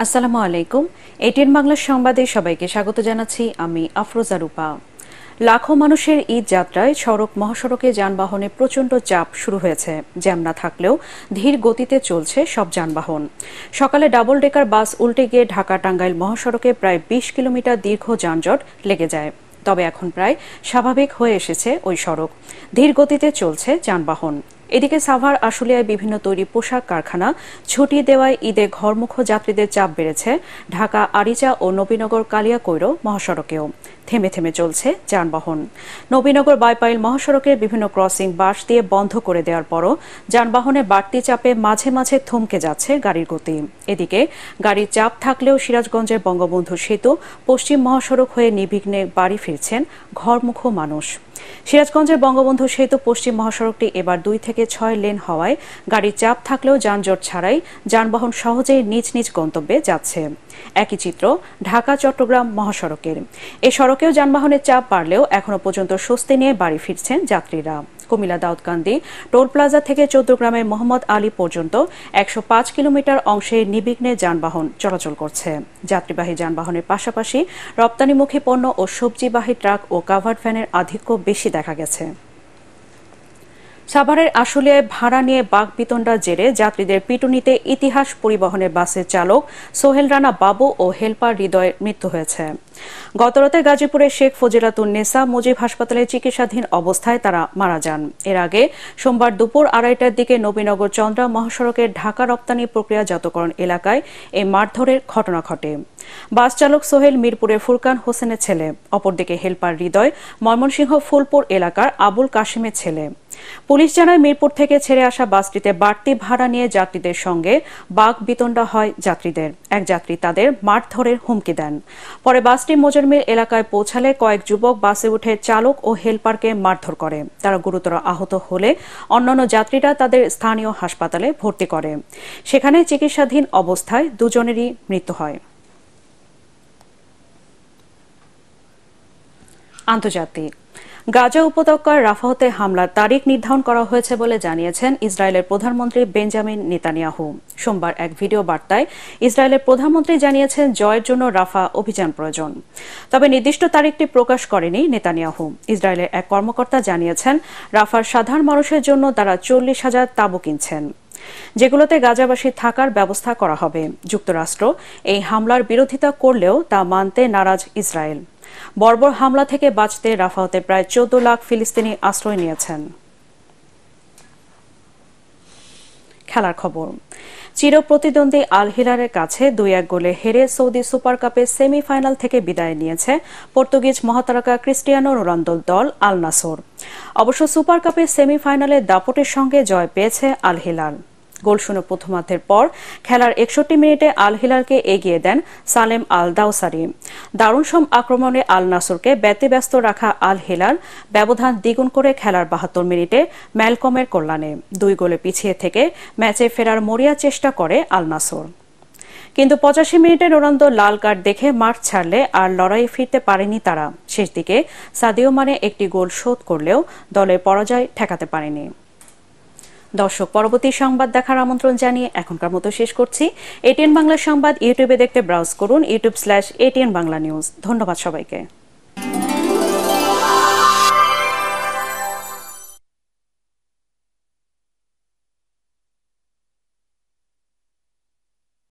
আসসালামু আলাইকুম। এটিএন বাংলা সংবাদে সবাইকে স্বাগত জানাচ্ছি আমি আফরোজা রূপা। লাখো মানুষের ঈদ যাত্রায় মহাসড়কে যানবাহনে প্রচণ্ড চাপ শুরু হয়েছে। জ্যাম না থাকলেও ধীর গতিতে চলছে সব যানবাহন। সকালে ডাবল ডেকার বাস উল্টে গিয়ে ঢাকা টাঙ্গাইল মহাসড়কে প্রায় ২০ কিলোমিটার দীর্ঘ যানজট লেগে যায়। তবে এখন প্রায় স্বাভাবিক হয়ে এসেছে ওই সড়ক। ধীর গতিতে চলছে যানবাহন। এদিকে সাভার আশুলিয়ায় বিভিন্ন তৈরি পোশাক কারখানা ছুটি দেওয়ায় ঈদে ঘরমুখো যাত্রীদের চাপ বেড়েছে ঢাকা আরিচা ও নবীনগর কালিয়াকৈর মহাসড়কেও। থেমে থেমে চলছে যানবাহন। নবীনগর বাইপাইল মহাসড়কের বিভিন্ন ক্রসিং বাঁশ দিয়ে বন্ধ করে দেওয়ার পরও যানবাহনের বাড়তি চাপে মাঝে মাঝে থমকে যাচ্ছে গাড়ির গতি। এদিকে গাড়ির চাপ থাকলেও সিরাজগঞ্জের বঙ্গবন্ধু সেতু পশ্চিম মহাসড়ক হয়ে নির্বিঘ্নে বাড়ি ফিরছেন ঘরমুখো মানুষ। সিরাজগঞ্জের বঙ্গবন্ধু সেতু পশ্চিম মহাসড়কটি এবার ২ থেকে ৬ লেন হওয়ায় গাড়ির চাপ থাকলেও যানজট ছাড়াই যানবাহন সহজেই নিজ নিজ গন্তব্যে যাচ্ছে। একই চিত্র ঢাকা চট্টগ্রাম মহাসড়কের। এই সড়কেও যানবাহনের চাপ বাড়লেও এখনো পর্যন্ত স্বস্তি নিয়ে বাড়ি ফিরছেন যাত্রীরা। কুমিল্লা দাউদকান্দি টোল প্লাজা থেকে চৌদ্দগ্রামের মোহাম্মদ আলী পর্যন্ত ১০৫ কিলোমিটার অংশে নির্বিঘ্নে যানবাহন চলাচল করছে। যাত্রীবাহী যানবাহনের পাশাপাশি রপ্তানিমুখী পণ্য ও সবজিবাহী ট্রাক ও কাভার্ড ভ্যানের আধিক্য বেশি দেখা গেছে। সাভারের আশুলিয়ায় ভাড়া নিয়ে বাকবিতণ্ডার জেরে যাত্রীদের পিটুনিতে ইতিহাস পরিবহনের বাসের চালক সোহেল রানা বাবু ও হেলপার হৃদয়ের মৃত্যু হয়েছে। গতরাতে গাজীপুরের শেখ ফজিলাতুন নেসা মুজিব হাসপাতালে চিকিৎসাধীন অবস্থায় তারা মারা যান। এর আগে সোমবার দুপুর ২:৩০টার দিকে নবীনগর চন্দ্রা মহাসড়কের ঢাকা রপ্তানি প্রক্রিয়াজাতকরণ এলাকায় এই মারধরের ঘটনা ঘটে। বাস চালক সোহেল মিরপুরের ফুরকান হোসেনের ছেলে, অপরদিকে হেলপার হৃদয় ময়মনসিংহ ফুলপুর এলাকার আবুল কাশিমের ছেলে। পুলিশ জানায় মিরপুর থেকে ছেড়ে আসা বাসটিতে বাড়তি ভাড়া নিয়ে যাত্রীদের সঙ্গে বাকবিতণ্ডা হয় যাত্রীদের। এক যাত্রী তাদের মারধরের হুমকি দেন। পরে বাসটি মোজরমিল এলাকায় পৌঁছালে কয়েক যুবক বাসে উঠে চালক ও হেলপারকে মারধর করে। তারা গুরুতর আহত হলে অন্যান্য যাত্রীরা তাদের স্থানীয় হাসপাতালে ভর্তি করে। সেখানে চিকিৎসাধীন অবস্থায় দুজনেরই মৃত্যু হয়। আন্তর্জাতিক গাজা উপত্যকার রাফাহতে হামলার তারিখ নির্ধারণ করা হয়েছে বলে জানিয়েছেন ইসরায়েলের প্রধানমন্ত্রী বেঞ্জামিন নেতানিয়াহু। সোমবার এক ভিডিও বার্তায় ইসরায়েলের প্রধানমন্ত্রী জানিয়েছেন জয়ের জন্য রাফা অভিযান প্রয়োজন। তবে নির্দিষ্ট তারিখটি প্রকাশ করেনি নেতানিয়াহু। ইসরায়েলের এক কর্মকর্তা জানিয়েছেন রাফার সাধারণ মানুষের জন্য তারা ৪০,০০০ তাঁবু কিনছেন, যেগুলোতে গাজাবাসী থাকার ব্যবস্থা করা হবে। যুক্তরাষ্ট্র এই হামলার বিরোধিতা করলেও তা মানতে নারাজ ইসরায়েল। বর্বর হামলা থেকে বাঁচতে রাফাহতে প্রায় ১৪ লাখ ফিলিস্তিনি আশ্রয় নিয়েছেন। খেলার খবর। চিরপ্রতিদ্বন্দ্বী আল হিলালের কাছে ২-১ গোলে হেরে সৌদি সুপার কাপের সেমিফাইনাল থেকে বিদায় নিয়েছে পর্তুগিজ মহাতারকা ক্রিস্টিয়ানো রোনালদোর দল আল নাসর। অবশ্য সুপার কাপের সেমিফাইনালে দাপটের সঙ্গে জয় পেয়েছে আল হিলাল। গোলশূন্য প্রথমার্ধের পর খেলার ৬১ মিনিটে আল হিলালকে এগিয়ে দেন সালেম আল দাওসারি। দারুণ আক্রমণে আল নাসরকে ব্যতিব্যস্ত রাখা আল হিলাল ব্যবধান দ্বিগুণ করে খেলার ৭২ মিনিটে ম্যালকমের কল্যাণে ২ গোলে পিছিয়ে থেকে ম্যাচে ফেরার মরিয়া চেষ্টা করে আল নাসর। কিন্তু ৮৫ মিনিটে রোনালদো লাল কার্ড দেখে মাঠ ছাড়লে আর লড়াইয়ে ফিরতে পারেনি তারা। শেষ দিকে সাদিও মানে একটি গোল শোধ করলেও দলের পরাজয় ঠেকাতে পারেনি। দর্শক, পরবর্তী সংবাদ দেখার আমন্ত্রণ জানিয়ে এখনকার মতো শেষ করছি। এটিএন বাংলা সংবাদ ইউটিউবে দেখতে ব্রাউজ করুন youtube/ATN বাংলা নিউজ। ধন্যবাদ সবাইকে।